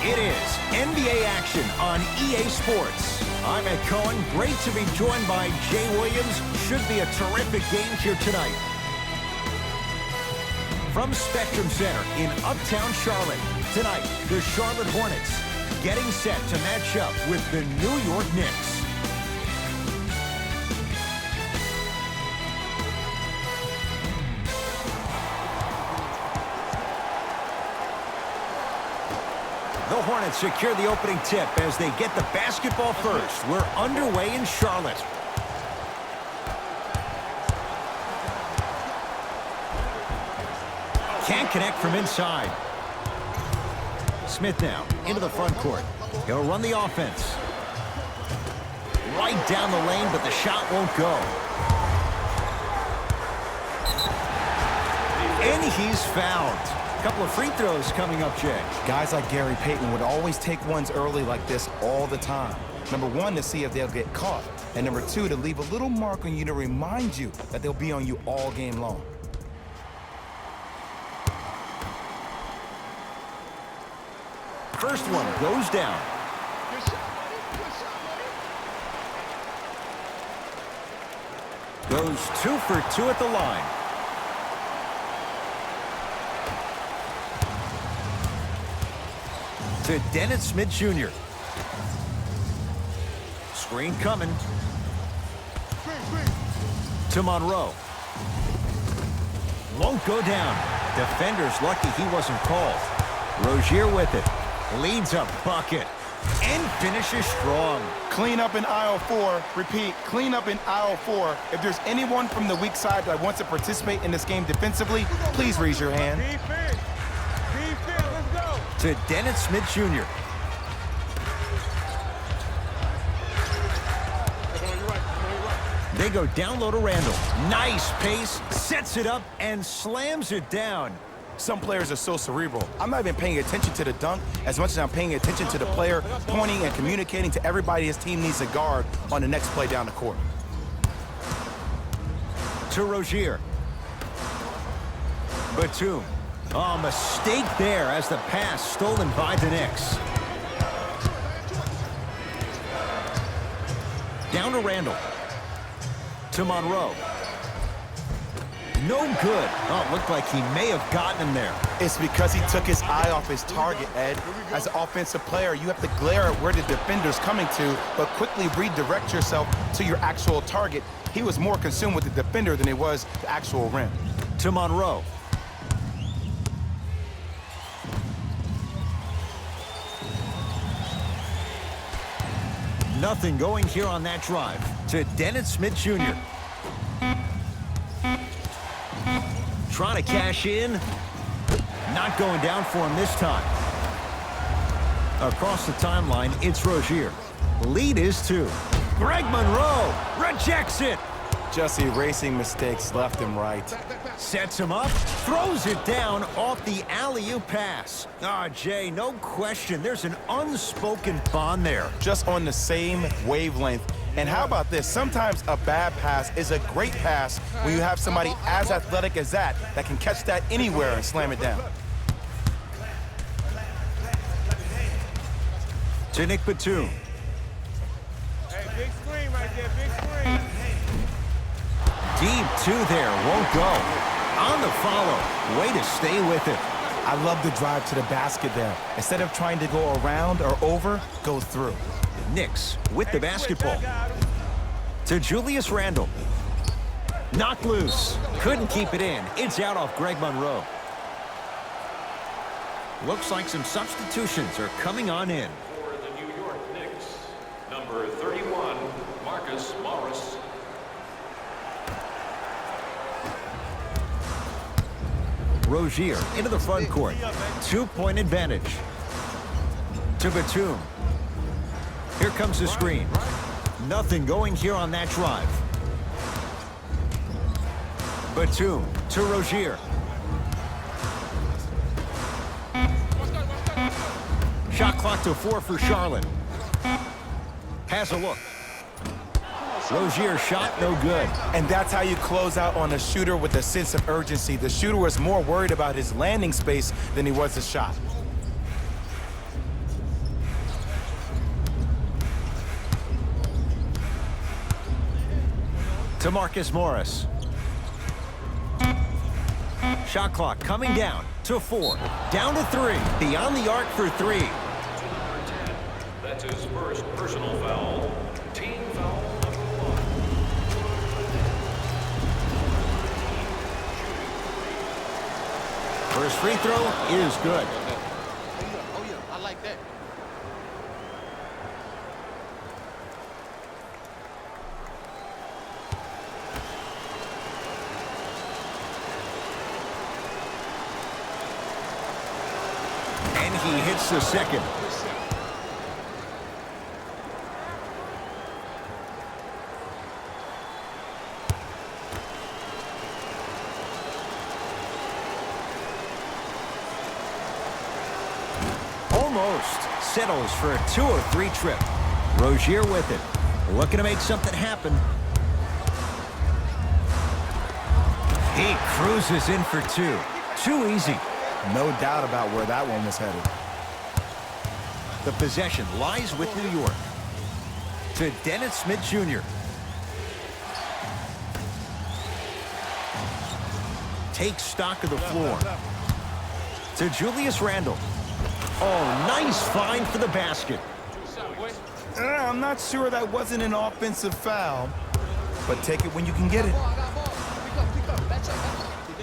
It is NBA action on EA Sports. I'm Ed Cohen. Great to be joined by Jay Williams. Should be a terrific game here tonight. From Spectrum Center in Uptown Charlotte, tonight, the Charlotte Hornets getting set to match up with the New York Knicks. The Hornets secure the opening tip as they get the basketball first. We're underway in Charlotte. Can't connect from inside. Smith now into the front court. He'll run the offense. Right down the lane, but the shot won't go. And he's fouled. Couple of free throws coming up, Jay. Guys like Gary Payton would always take ones early like this all the time. Number one, to see if they'll get caught. And number two, to leave a little mark on you to remind you that they'll be on you all game long. First one goes down. Goes 2 for 2 at the line. To Dennis Smith Jr. Screen coming. To Monroe. Won't go down. Defender's lucky he wasn't called. Rozier with it. Leads a bucket. And finishes strong. Clean up in aisle 4. Repeat, clean up in aisle 4. If there's anyone from the weak side that wants to participate in this game defensively, please raise your hand. Defense. Defense, let's go. To Dennis Smith Jr. They go down low to Randall. Nice pace, sets it up, and slams it down. Some players are so cerebral. I'm not even paying attention to the dunk as much as I'm paying attention to the player pointing and communicating to everybody his team needs to guard on the next play down the court. To Rozier. Batum. Oh, mistake there as the pass stolen by the Knicks. Down to Randall. To Monroe. No good. Oh, it looked like he may have gotten him there. It's because he took his eye off his target, Ed. As an offensive player, you have to glare at where the defender's coming to, but quickly redirect yourself to your actual target. He was more consumed with the defender than he was the actual rim. To Monroe. Nothing going here on that drive. To Dennis Smith Jr. Trying to cash in. Not going down for him this time. Across the timeline, it's Rozier. Lead is 2. Greg Monroe rejects it. Just erasing mistakes left and right. Sets him up, throws it down off the alley-oop pass. Ah, Jay, no question. There's an unspoken bond there. Just on the same wavelength. And how about this? Sometimes a bad pass is a great pass when you have somebody as athletic as that can catch that anywhere and slam it down. To Nick Batum. Hey, big screen right there, big screen. Deep 2 there, won't go. On the follow, way to stay with it. I love the drive to the basket there. Instead of trying to go around or over, go through. Knicks with the basketball. To Julius Randle. Knocked loose. Couldn't keep it in. It's out off Greg Monroe. Looks like some substitutions are coming on in. For the New York Knicks, number 31, Marcus Morris. Rozier into the front court. 2-point advantage. To Batum. Here comes the screen. Nothing going here on that drive. Batum to Rozier. Shot clock to 4 for Charlotte. Has a look. Rozier's shot, no good. And that's how you close out on a shooter with a sense of urgency. The shooter was more worried about his landing space than he was his shot. To Marcus Morris. Shot clock coming down to 4. Down to 3. Beyond the arc for 3. To number 10. That's his first personal foul. Team foul number 1. First free throw is good. Oh yeah, I like that. And he hits the second. Almost settles for a 2-3 trip. Rozier with it. Looking to make something happen. He cruises in for 2. Too easy. No doubt about where that one was headed. The possession lies with New York. To Dennis Smith Jr. Takes stock of the floor. To Julius Randle. Oh, nice find for the basket. I'm not sure that wasn't an offensive foul, but take it when you can get it.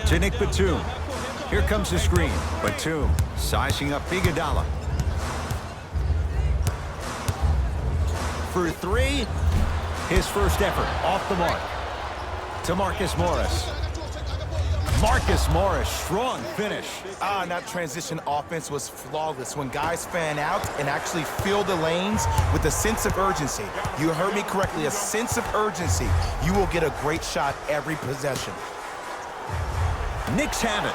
To Nick Batum. Here comes the screen. Batum sizing up Iguodala. For 3. His first effort off the mark. To Marcus Morris. Marcus Morris, strong finish. That transition offense was flawless when guys fan out and actually fill the lanes with a sense of urgency. You heard me correctly, a sense of urgency. You will get a great shot every possession. Knicks have it.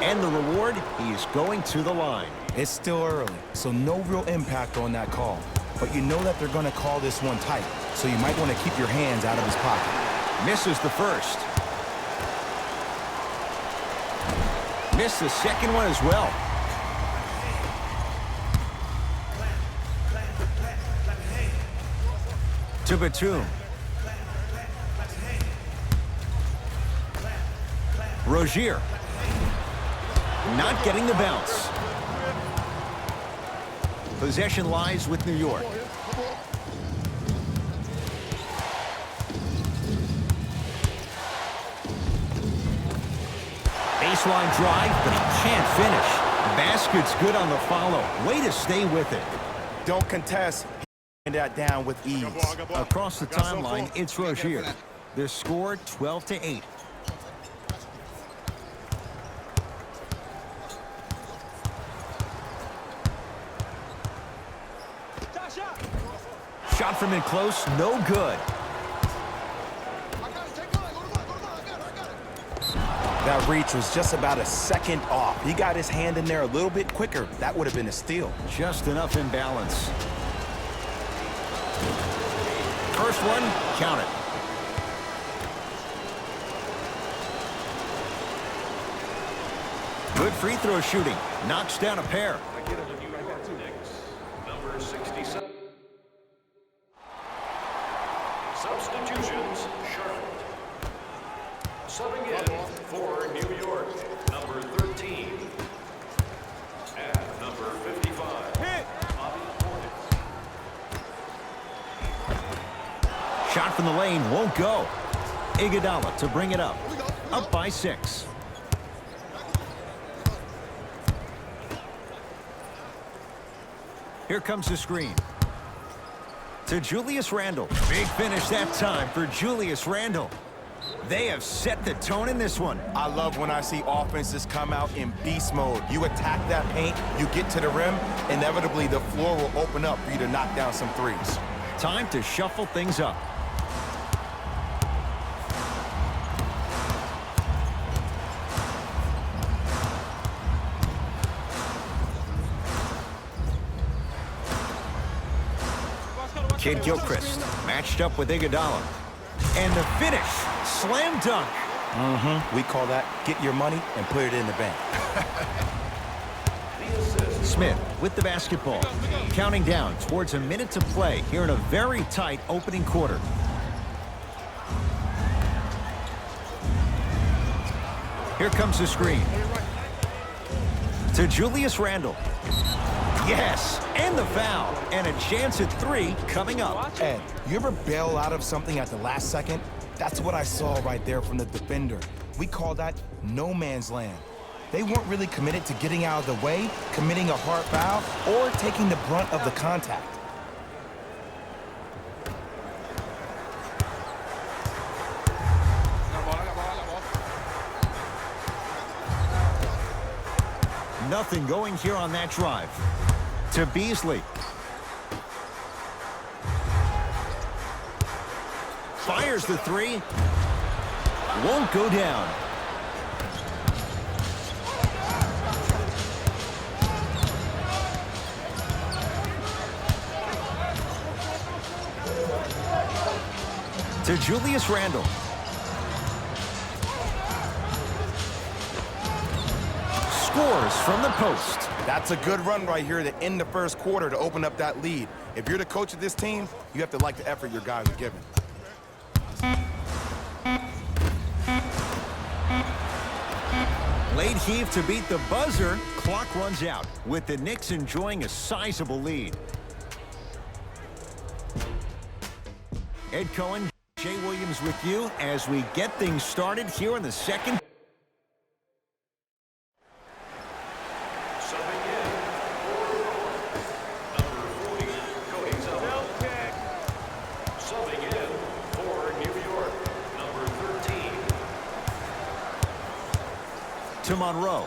And the reward, he's going to the line. It's still early, so no real impact on that call. But you know that they're going to call this one tight, so you might want to keep your hands out of his pocket. Misses the first. Missed the second one as well. To Batum. Rozier. Not getting the bounce. Possession lies with New York. Baseline drive, but he can't finish. Basket's good on the follow. Way to stay with it. Don't contest. Hand that down with ease. Across the timeline, it's Rozier. The score 12-8. Shot from in close, no good. That reach was just about a second off. He got his hand in there a little bit quicker. That would have been a steal. Just enough imbalance. First one, count it. Good free throw shooting. Knocks down a pair. Number 67. Substitutions, Charlotte. Subbing in for New York, number 13. And number 55. Hit. Hornets. Shot from the lane won't go. Iguodala to bring it up. Up by 6. Here comes the screen. To Julius Randle. Big finish that time for Julius Randle. They have set the tone in this one. I love when I see offenses come out in beast mode. You attack that paint, you get to the rim, inevitably the floor will open up for you to knock down some threes. Time to shuffle things up. Kid Gilchrist matched up with Iguodala. And the finish, slam dunk. We call that get your money and put it in the bank. Smith with the basketball. Counting down towards a minute to play here in a very tight opening quarter. Here comes the screen. To Julius Randle. Yes, and the foul. And a chance at 3 coming up. Ed, you ever bail out of something at the last second? That's what I saw right there from the defender. We call that no man's land. They weren't really committed to getting out of the way, committing a hard foul, or taking the brunt of the contact. Nothing going here on that drive. To Beasley. Fires the 3. Won't go down. To Julius Randle. Scores from the post. That's a good run right here to end the first quarter to open up that lead. If you're the coach of this team, you have to like the effort your guys are giving. Late heave to beat the buzzer. Clock runs out with the Knicks enjoying a sizable lead. Ed Cohen, Jay Williams with you as we get things started here in the second. Subbing in for number 40, Cody Zeller. Subbing in for New York, number 13. To Monroe.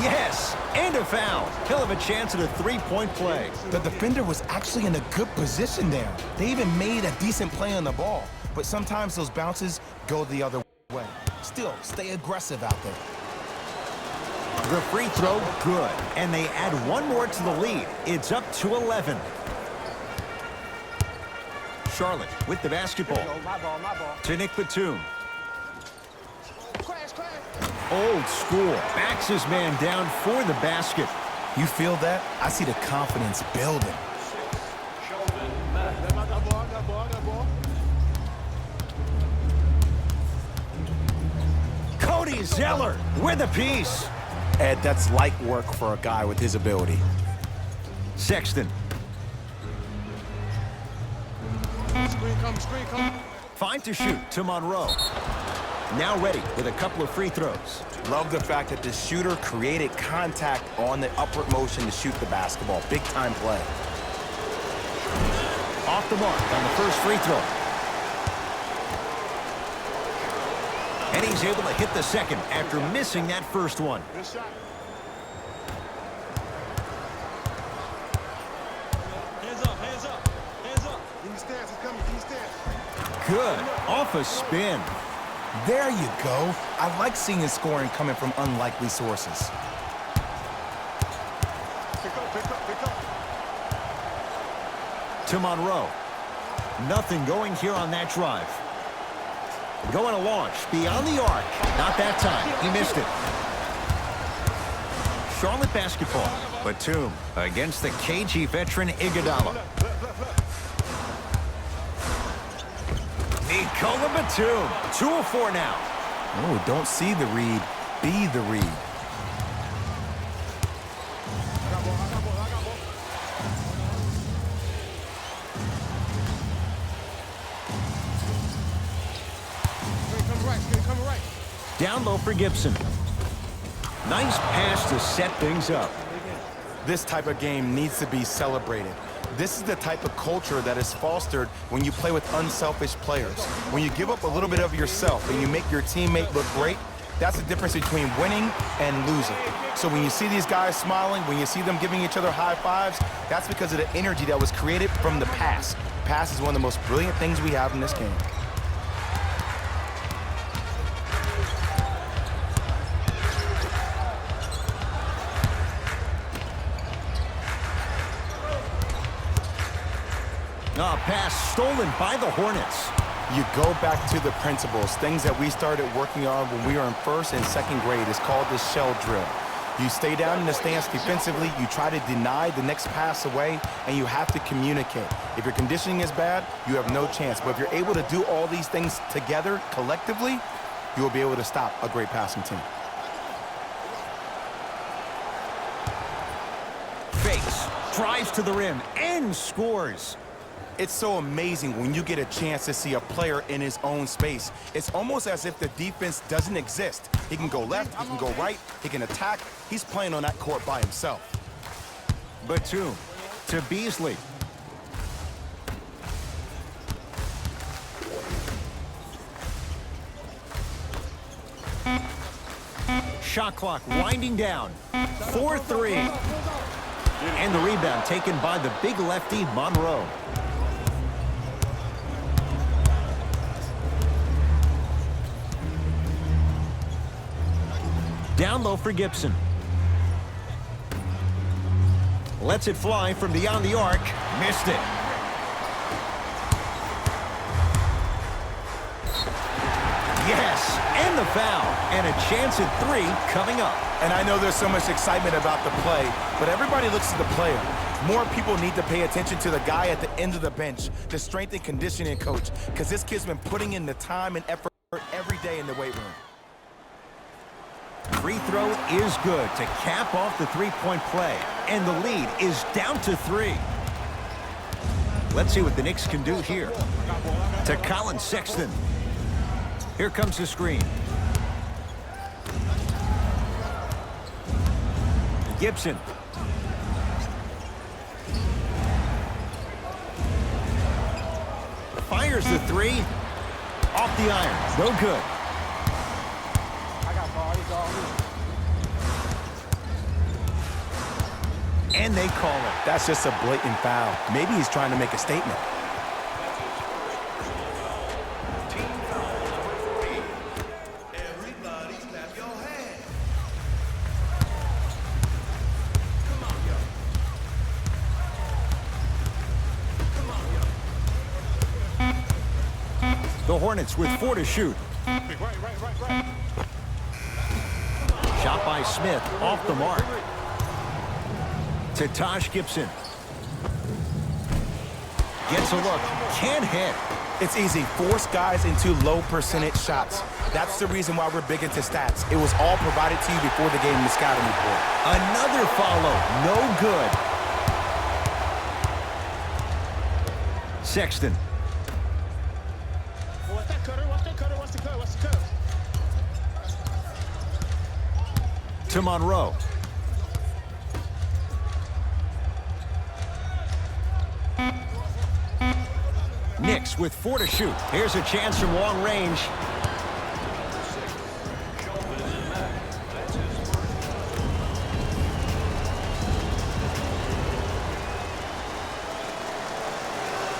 Yes, and a foul. He'll have a chance at a 3-point play. The defender was actually in a good position there. They even made a decent play on the ball, but sometimes those bounces go the other way. Still, stay aggressive out there. The free throw, good. And they add one more to the lead. It's up to 11. Charlotte with the basketball. My ball. To Nick Batum. Crash. Old school. Backs his man down for the basket. You feel that? I see the confidence building. Sheldon Mack. Got ball. Cody Zeller with a piece. Ed, that's light work for a guy with his ability. Sexton. Screen come. 5 to shoot to Monroe. Now ready with a couple of free throws. Love the fact that the shooter created contact on the upward motion to shoot the basketball. Big time play. Off the mark on the first free throw. And he's able to hit the second after missing that first one. Good shot. Hands up. Give me stance, it's coming. Give me stance. Good. Off a spin. There you go. I like seeing his scoring coming from unlikely sources. Pick up. To Monroe. Nothing going here on that drive. Going to launch beyond the arc. Not that time. He missed it. Charlotte basketball. Batum against the KG veteran Iguodala. Nikola Batum. 2 of 4 now. Oh, don't see the read. Be the read. I got ball. Screen coming right. Down low for Gibson. Nice pass to set things up. This type of game needs to be celebrated. This is the type of culture that is fostered when you play with unselfish players. When you give up a little bit of yourself and you make your teammate look great, that's the difference between winning and losing. So when you see these guys smiling, when you see them giving each other high fives, that's because of the energy that was created from the pass. Pass is one of the most brilliant things we have in this game. Pass stolen by the Hornets. You go back to the principles, things that we started working on when we were in 1st and 2nd grade. It's called the shell drill. You stay down in the stance defensively, you try to deny the next pass away, and you have to communicate. If your conditioning is bad, you have no chance. But if you're able to do all these things together, collectively, you will be able to stop a great passing team. Fakes, drives to the rim, and scores. It's so amazing when you get a chance to see a player in his own space. It's almost as if the defense doesn't exist. He can go left, he can go right, he can attack. He's playing on that court by himself. Batum to Beasley. Shot clock winding down. 4-3. And the rebound taken by the big lefty, Monroe. Down low for Gibson. Lets it fly from beyond the arc. Missed it. Yes, and the foul. And a chance at 3 coming up. And I know there's so much excitement about the play, but everybody looks at the player. More people need to pay attention to the guy at the end of the bench, the strength and conditioning coach, because this kid's been putting in the time and effort every day in the weight room. Free throw is good to cap off the three-point play. And the lead is down to 3. Let's see what the Knicks can do here. To Colin Sexton. Here comes the screen. Gibson. Fires the 3. Off the iron. No good. And they call it. That's just a blatant foul. Maybe he's trying to make a statement. Team foul number 40. Everybody clap your hands. Come on, yo. Come on, yo. The Hornets with 4 to shoot. Right. Shot by Smith off the mark. To Taj Gibson. Gets a look. Can't hit. It's easy. Force guys into low percentage shots. That's the reason why we're big into stats. It was all provided to you before the game in the scouting report. Another follow. No good. Sexton. Watch that cutter. Watch the cutter. To Monroe. Knicks with 4 to shoot. Here's a chance from long range.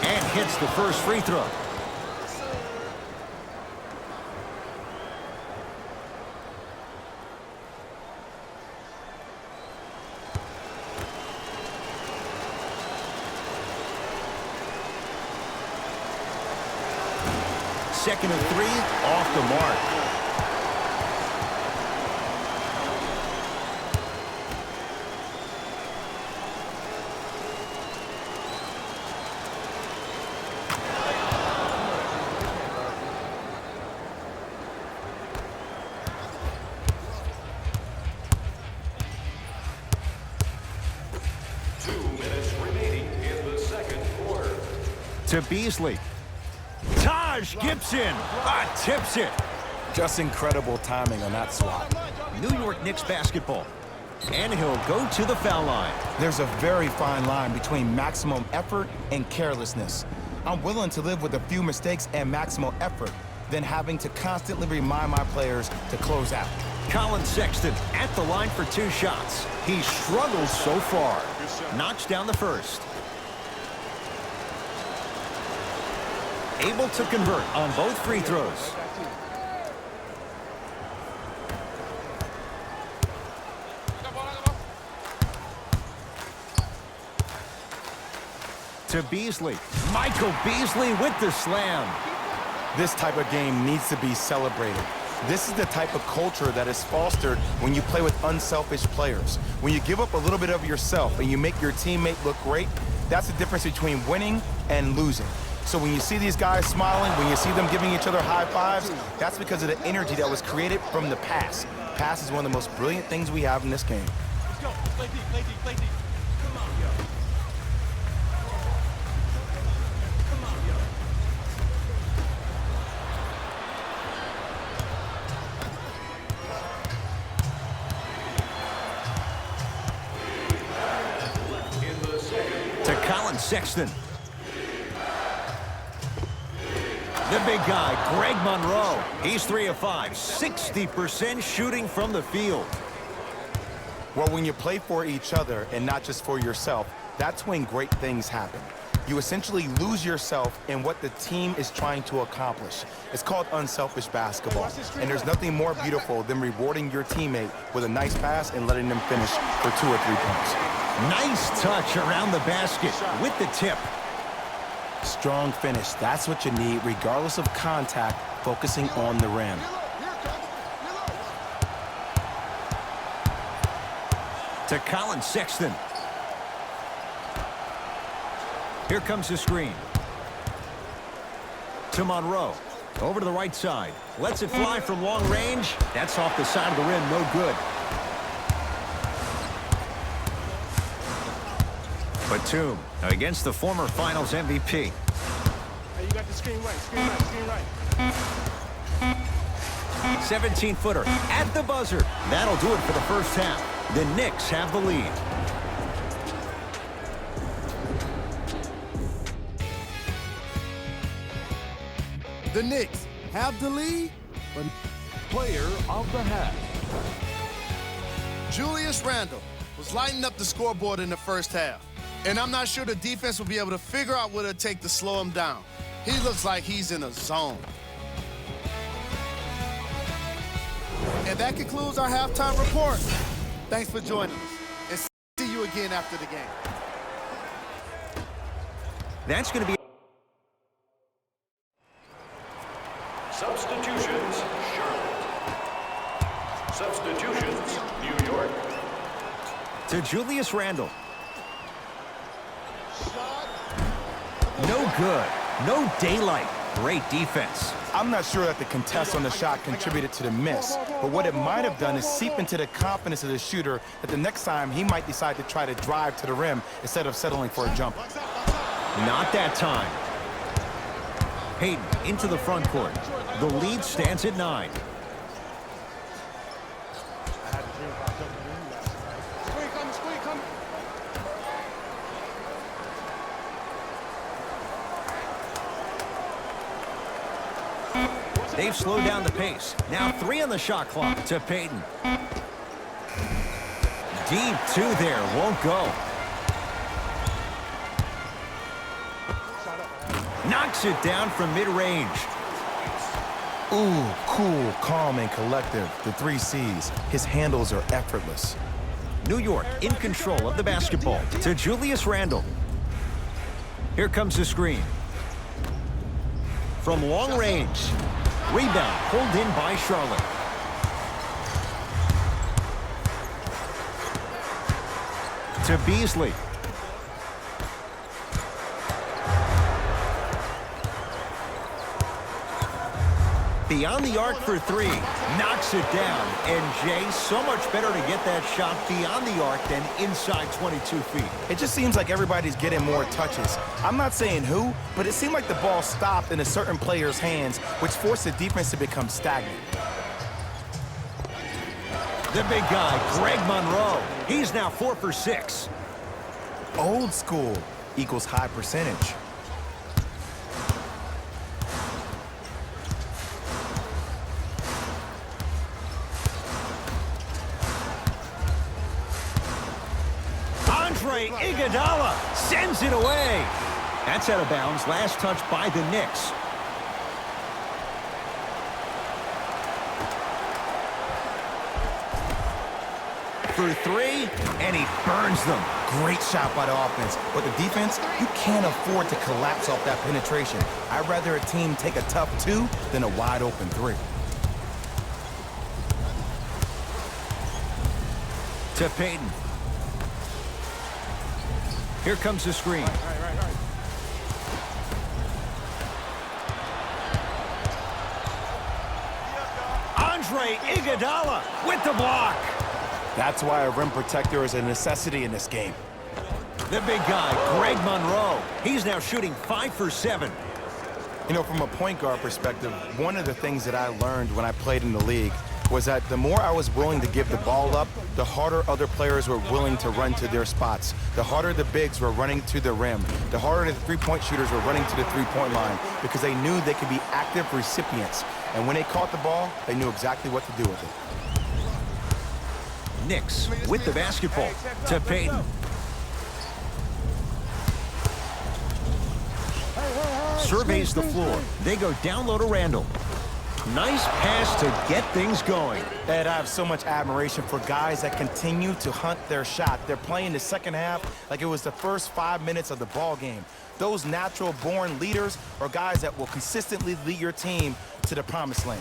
And hits the first free throw. Second and 3, off the mark. To Beasley. Taj Gibson tips it. Just incredible timing on that swat. New York Knicks basketball. And he'll go to the foul line. There's a very fine line between maximum effort and carelessness. I'm willing to live with a few mistakes and maximal effort than having to constantly remind my players to close out. Colin Sexton at the line for 2 shots. He struggles so far. Knocks down the first. Able to convert on both free throws. To Beasley. Michael Beasley with the slam. This type of game needs to be celebrated. This is the type of culture that is fostered when you play with unselfish players. When you give up a little bit of yourself and you make your teammate look great, that's the difference between winning and losing. So when you see these guys smiling, when you see them giving each other high fives, that's because of the energy that was created from the pass. Pass is one of the most brilliant things we have in this game. Let's go. Play deep, play deep, play deep. Come on, yo. Come on, yo. To Colin Sexton. The big guy, Greg Monroe. He's 3 of 5, 60% shooting from the field. Well, when you play for each other and not just for yourself, that's when great things happen. You essentially lose yourself in what the team is trying to accomplish. It's called unselfish basketball. And there's nothing more beautiful than rewarding your teammate with a nice pass and letting them finish for 2 or 3 points. Nice touch around the basket with the tip. Strong finish, that's what you need, regardless of contact, focusing on the rim. To Colin Sexton. Here comes the screen. To Monroe. Over to the right side. Lets it fly from long range. That's off the side of the rim, no good. Batum against the former Finals MVP. Hey, you got the screen right, screen right, screen right. 17-footer at the buzzer. That'll do it for the first half. The Knicks have the lead. The Knicks have the lead, but player of the half. Julius Randle was lighting up the scoreboard in the first half. And I'm not sure the defense will be able to figure out what it'll take to slow him down. He looks like he's in a zone. And that concludes our halftime report. Thanks for joining us. And see you again after the game. That's going to be... Substitutions, Charlotte. Substitutions, New York. To Julius Randle. No good. No daylight. Great defense. I'm not sure that the contest on the shot contributed to the miss, but what it might have done is seep into the confidence of the shooter that the next time he might decide to try to drive to the rim instead of settling for a jumper. Not that time. Hayden into the front court. The lead stands at 9. Screen coming, screen coming. They've slowed down the pace. Now 3 on the shot clock to Payton. Deep 2 there, won't go. Knocks it down from mid-range. Ooh, cool, calm, and collective. The 3 C's. His handles are effortless. New York in control of the basketball to Julius Randle. Here comes the screen. From long range. Rebound pulled in by Charlotte. To Beasley. Beyond the arc for 3. Knocks it down. And Jay, so much better to get that shot beyond the arc than inside 22 feet. It just seems like everybody's getting more touches. I'm not saying who, but it seemed like the ball stopped in a certain player's hands, which forced the defense to become stagnant. The big guy, Greg Monroe. He's now 4 for 6. Old school equals high percentage. Iguodala sends it away. That's out of bounds. Last touch by the Knicks. For 3, and he burns them. Great shot by the offense, but the defense, you can't afford to collapse off that penetration. I'd rather a team take a tough 2 than a wide open 3. To Payton. Here comes the screen. Andre Iguodala with the block. That's why a rim protector is a necessity in this game. The big guy, Greg Monroe. He's now shooting 5 for 7. You know, from a point guard perspective, one of the things that I learned when I played in the league was that the more I was willing to give the ball up, the harder other players were willing to run to their spots. The harder the bigs were running to the rim. The harder the three-point shooters were running to the three-point line because they knew they could be active recipients. And when they caught the ball, they knew exactly what to do with it. Knicks with the basketball. To Payton. Surveys the floor. They go down low to Randall. Nice pass to get things going. Ed, I have so much admiration for guys that continue to hunt their shot. They're playing the second half like it was the first 5 minutes of the ball game. Those natural-born leaders are guys that will consistently lead your team to the promised land.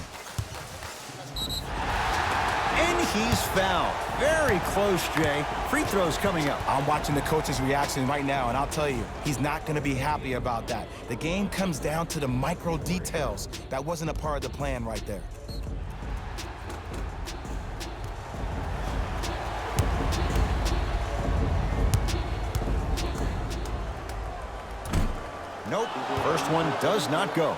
And he's fouled. Very close, Jay. Free throws coming up. I'm watching the coach's reaction right now, and I'll tell you, he's not going to be happy about that. The game comes down to the micro details. That wasn't a part of the plan right there. Nope. First one does not go.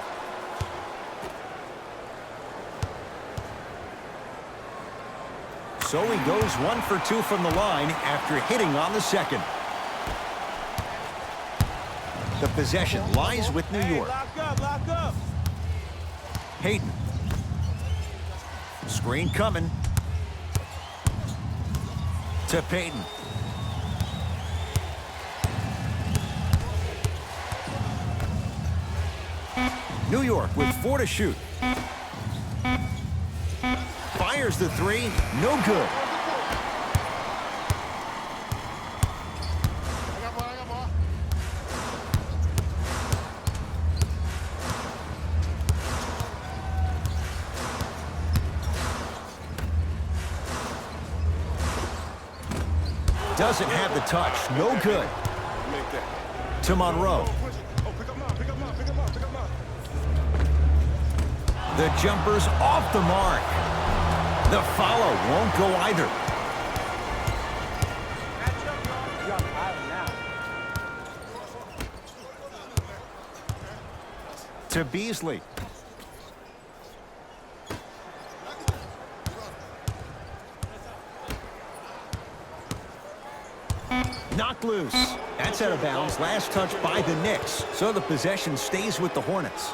So he goes 1 for 2 from the line after hitting on the second. The possession lies with New York. Lock up. Payton. Screen coming. To Payton. New York with 4 to shoot. Fires the 3, no good. Doesn't have the touch, no good. To Monroe. The jumper's off the mark. The follow won't go either. To Beasley. Knocked loose. That's out of bounds. Last touch by the Knicks. So the possession stays with the Hornets.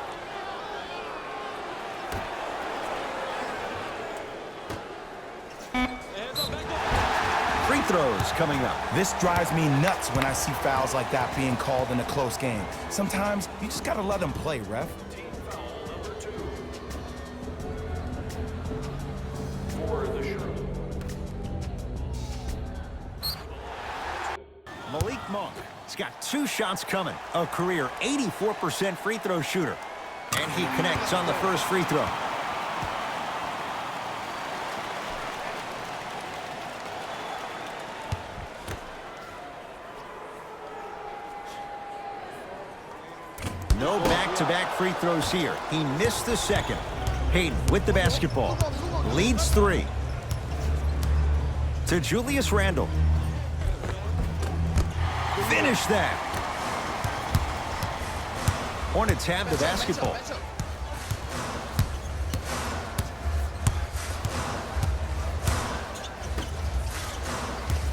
Free throws coming up. This drives me nuts when I see fouls like that being called in a close game. Sometimes you just gotta let them play, ref. Team foul number 2. For the shooter. Malik Monk has got 2 shots coming. A career 84% free throw shooter. And he connects on the first free throw. No back-to-back free throws here. He missed the second. Payton with the basketball. Leads 3. To Julius Randle. Finish that. Hornets have the basketball.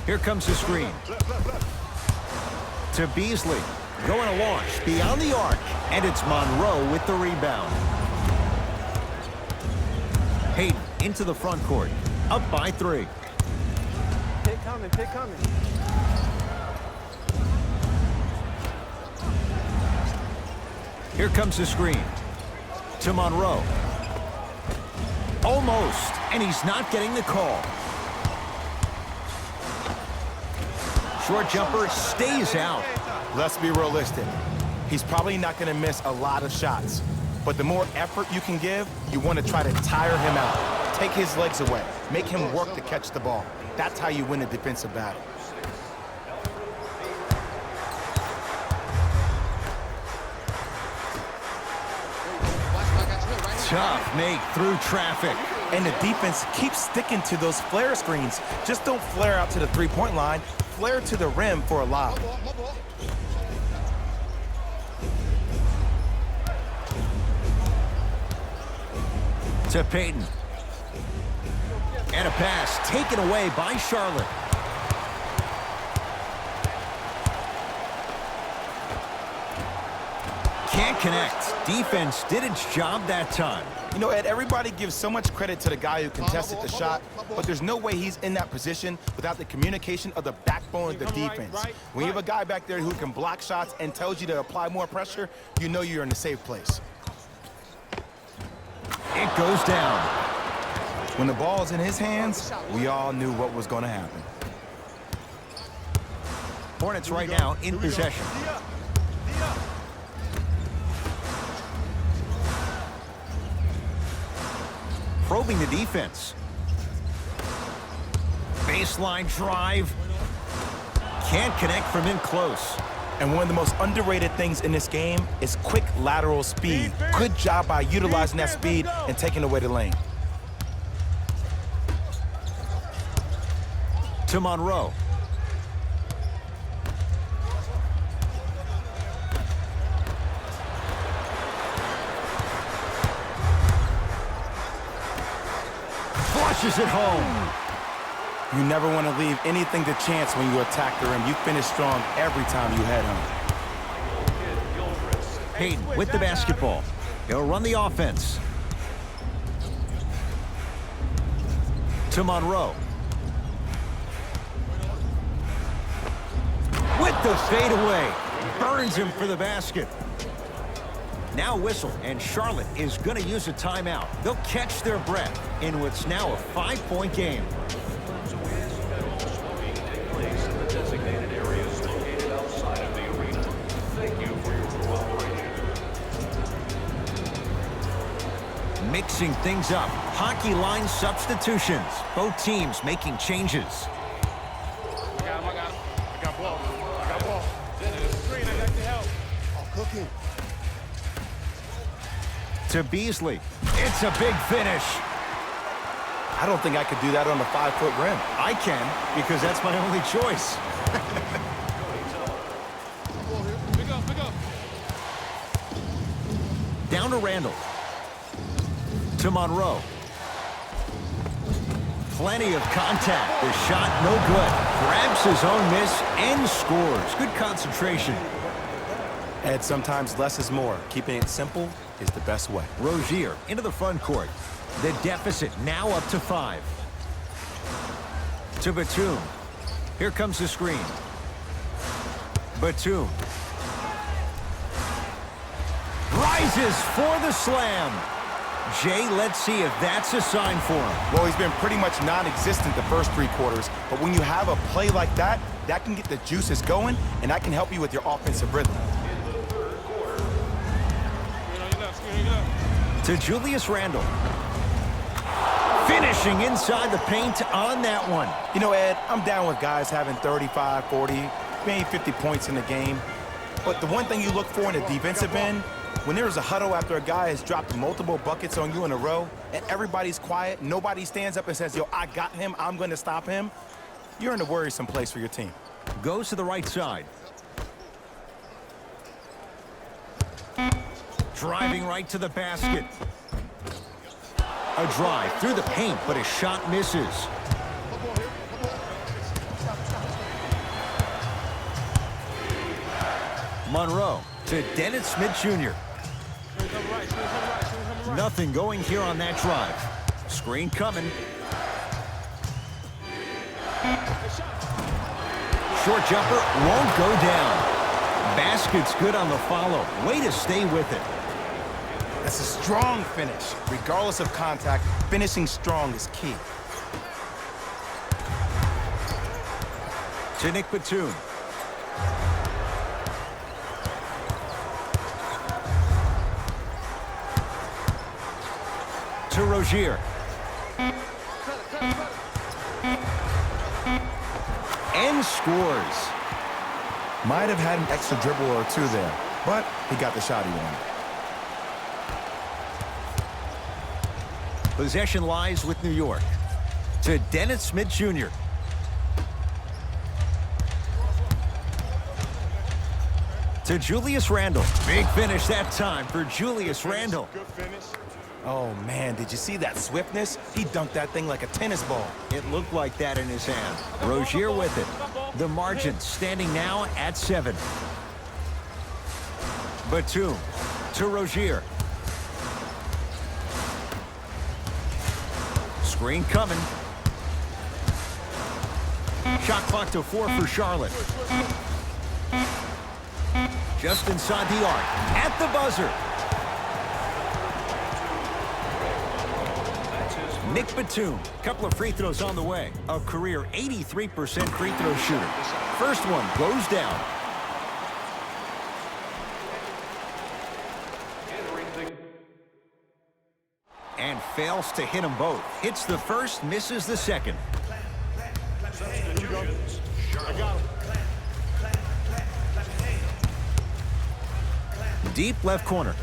Here comes the screen. To Beasley. Going to launch beyond the arc. And it's Monroe with the rebound. Payton into the front court. Up by 3. Pick coming. Here comes the screen. To Monroe. Almost. And he's not getting the call. Short jumper stays out. Let's be realistic. He's probably not going to miss a lot of shots. But the more effort you can give, you want to try to tire him out. Take his legs away. Make him work to catch the ball. That's how you win a defensive battle. Tough make through traffic. And the defense keeps sticking to those flare screens. Just don't flare out to the three-point line. Flare to the rim for a lob. To Peyton. And a pass taken away by Charlotte. Can't connect. Defense did its job that time. You know, Ed, everybody gives so much credit to the guy who contested the shot, but there's no way he's in that position without the communication of the backbone of the defense. When you have a guy back there who can block shots and tells you to apply more pressure, you know you're in a safe place. It goes down. When the ball's in his hands, we all knew what was going to happen. Hornets right now in possession. Probing the defense. Baseline drive. Can't connect from in close. And one of the most underrated things in this game is quick lateral speed. Good job by utilizing that speed and taking away the lane. To Monroe. Flushes it home. You never want to leave anything to chance when you attack the rim. You finish strong every time you head home. Peyton with the basketball. He'll run the offense. To Monroe. With the fadeaway. Burns him for the basket. Now whistle, and Charlotte is going to use a timeout. They'll catch their breath in what's now a 5-point game. So we ask that all smoking take place in the designated areas located outside of the arena. Thank you for your cooperation. Mixing things up. Hockey line substitutions. Both teams making changes. I got him. I got ball. I got ball. Screen, I got your help. Oh, cooking. To Beasley. It's a big finish. I don't think I could do that on the 5-foot rim. I can, because that's my only choice. Pick up. Down to Randall. To Monroe. Plenty of contact. The shot no good. Grabs his own miss and scores. Good concentration. Ed, sometimes less is more. Keeping it simple is the best way. Rozier into the front court. The deficit now up to 5. To Batum. Here comes the screen. Batum. Rises for the slam. Jay, let's see if that's a sign for him. Well, he's been pretty much non-existent the first 3 quarters, but when you have a play like that, that can get the juices going, and that can help you with your offensive rhythm. To Julius Randle. Finishing inside the paint on that one. You know, Ed, I'm down with guys having 35, 40, maybe 50 points in the game. But the one thing you look for in a defensive end, when there's a huddle after a guy has dropped multiple buckets on you in a row, and everybody's quiet, nobody stands up and says, yo, I got him, I'm going to stop him, you're in a worrisome place for your team. Goes to the right side. Driving right to the basket. A drive through the paint, but his shot misses. Monroe to Dennis Smith Jr. Nothing going here on that drive. Screen coming. Short jumper won't go down. Basket's good on the follow. Way to stay with it. That's a strong finish. Regardless of contact, finishing strong is key. To Nick Batum. To Rozier. And scores. Might have had an extra dribble or two there, but he got the shot he wanted. Possession lies with New York. To Dennis Smith Jr. To Julius Randle. Big finish that time for Julius Randle. Good finish. Oh, man, did you see that swiftness? He dunked that thing like a tennis ball. It looked like that in his hand. Rozier with it. The margin standing now at 7. Batum to Rozier. Screen coming. Shot clock to 4 for Charlotte. Just inside the arc. At the buzzer. Nick Batum, couple of free throws on the way. A career 83% free throw shooter. First one goes down. And fails to hit them both. Hits the first, misses the second. I got him. Deep left corner.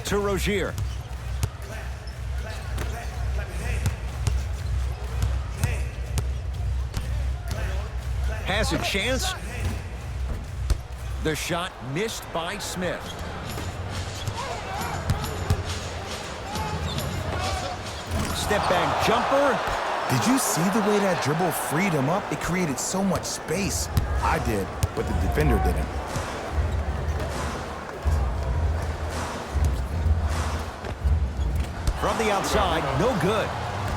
To Rozier. Has a chance. The shot missed by Smith. Step back jumper. Did you see the way that dribble freed him up? It created so much space. I did, but the defender didn't. From the outside, no good.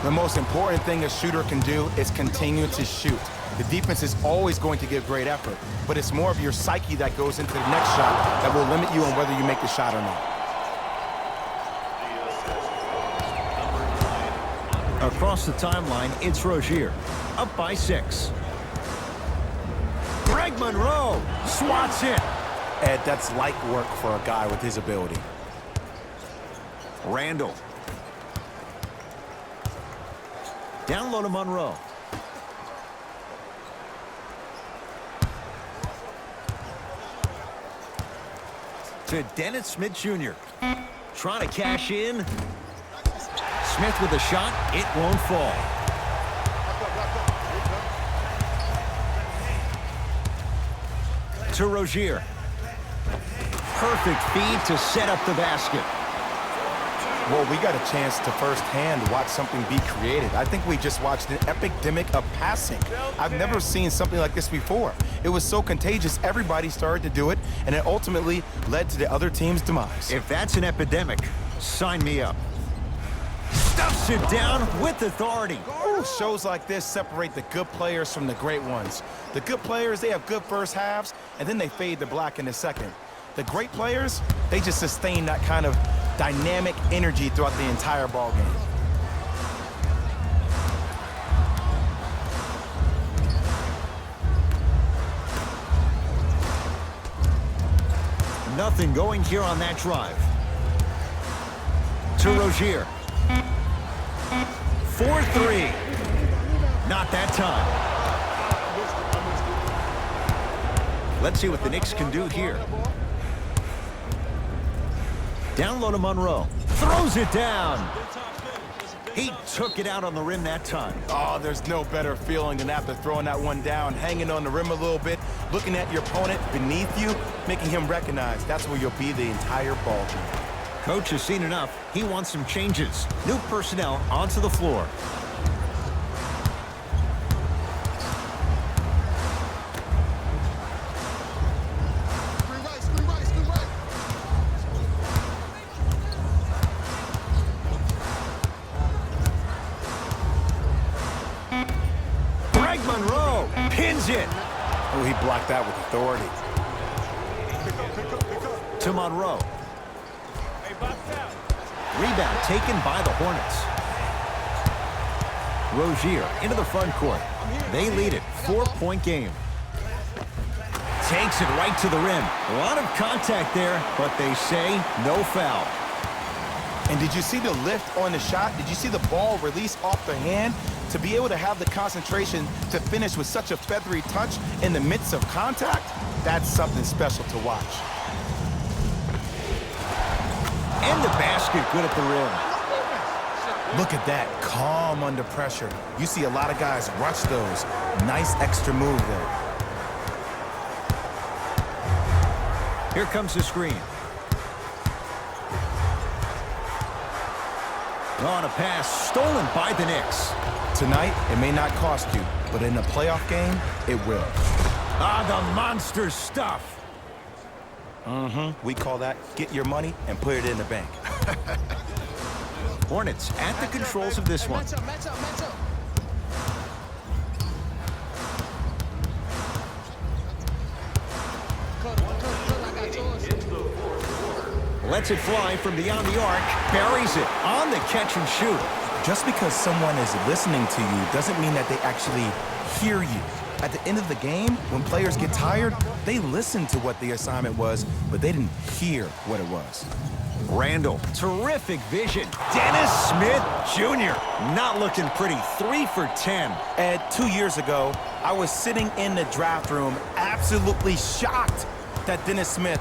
The most important thing a shooter can do is continue to shoot. The defense is always going to give great effort, but it's more of your psyche that goes into the next shot that will limit you on whether you make the shot or not. Across the timeline, it's Rozier. Up by 6. Greg Monroe swats it. Ed, that's light work for a guy with his ability. Randle. Down low to Monroe. To Dennis Smith Jr. Trying to cash in. Smith with a shot. It won't fall. To Rozier. Perfect feed to set up the basket. Well, we got a chance to firsthand watch something be created. I think we just watched an epidemic of passing. I've never seen something like this before. It was so contagious, everybody started to do it, and it ultimately led to the other team's demise. If that's an epidemic, sign me up. Stuffs it down with authority. Ooh, shows like this separate the good players from the great ones. The good players, they have good first halves, and then they fade to black in the second. The great players, they just sustain that kind of dynamic energy throughout the entire ball game. Nothing going here on that drive. To Rozier. 4-3. Not that time. Let's see what the Knicks can do here. Down low to Monroe. Throws it down. He took it out on the rim that time. Oh, there's no better feeling than after throwing that one down, hanging on the rim a little bit, looking at your opponent beneath you, making him recognize that's where you'll be the entire ball game. Coach has seen enough. He wants some changes. New personnel onto the floor. Screen right. Greg Monroe pins it. Oh, he blocked that with authority. Pick up. To Monroe. Hey, box out. Rebound taken by the Hornets. Rozier into the front court. They lead it. 4-point game. Takes it right to the rim. A lot of contact there, but they say no foul. And did you see the lift on the shot? Did you see the ball release off the hand? To be able to have the concentration to finish with such a feathery touch in the midst of contact, that's something special to watch. And the basket good at the rim. Look at that, calm under pressure. You see a lot of guys rush those. Nice extra move there. Here comes the screen. On a pass stolen by the Knicks. Tonight, it may not cost you, but in a playoff game, it will. Ah, the monster stuff. We call that get your money and put it in the bank. Hornets at the controls of this one. Match up, match up, match up. Cut, I got yours. Lets it fly from beyond the arc. Buries it on the catch and shoot. Just because someone is listening to you doesn't mean that they actually hear you. At the end of the game, when players get tired, they listen to what the assignment was, but they didn't hear what it was. Randall, terrific vision. Dennis Smith Jr. not looking pretty. 3 for 10. Ed, 2 years ago, I was sitting in the draft room absolutely shocked that Dennis Smith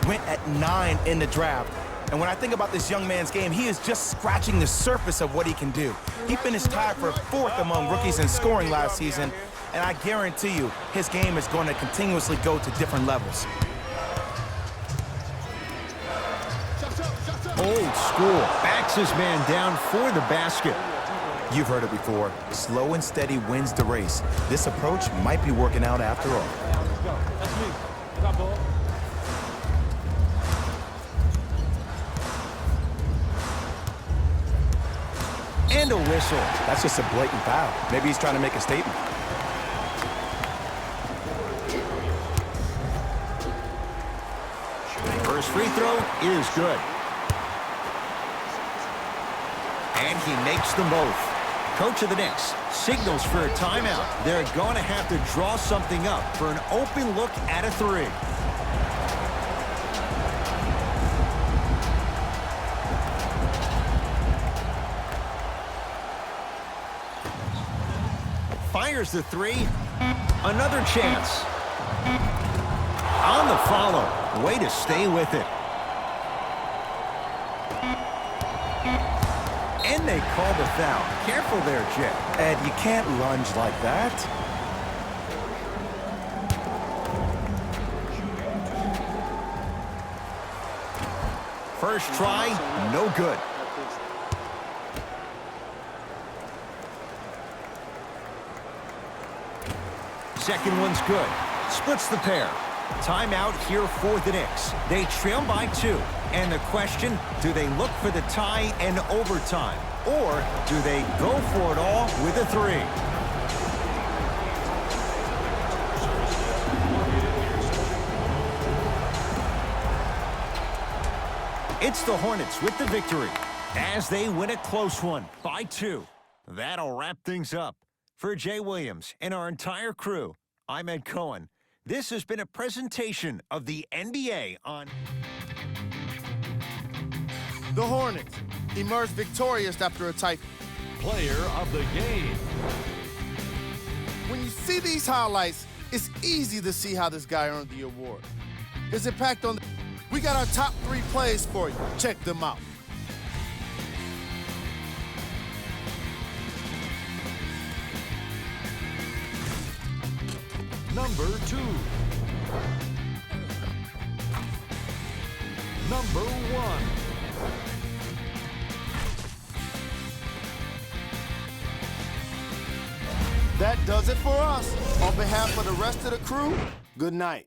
went at 9 in the draft. And when I think about this young man's game, he is just scratching the surface of what he can do. He finished tied for 4th among rookies in scoring last season, and I guarantee you, his game is going to continuously go to different levels. Old school. Backs his man down for the basket. You've heard it before. Slow and steady wins the race. This approach might be working out after all. Let's go. That's me. I got ball. And a whistle. That's just a blatant foul. Maybe he's trying to make a statement. First free throw is good. And he makes them both. Coach of the Knicks signals for a timeout. They're going to have to draw something up for an open look at a 3. Fires the 3. Another chance. On the follow. Way to stay with it. And they call the foul. Careful there, Jet. Ed, you can't lunge like that. First try, no good. Second one's good. Splits the pair. Timeout here for the Knicks. They trail by 2. And the question, do they look for the tie and overtime? Or do they go for it all with a 3? It's the Hornets with the victory as they win a close one by 2. That'll wrap things up. For Jay Williams and our entire crew, I'm Ed Cohen. This has been a presentation of the NBA on... The Hornets emerged victorious after a tight. Player of the game. When you see these highlights, it's easy to see how this guy earned the award. His impact on the... We got our top 3 plays for you. Check them out. Number 2. Number 1. That does it for us. On behalf of the rest of the crew, good night.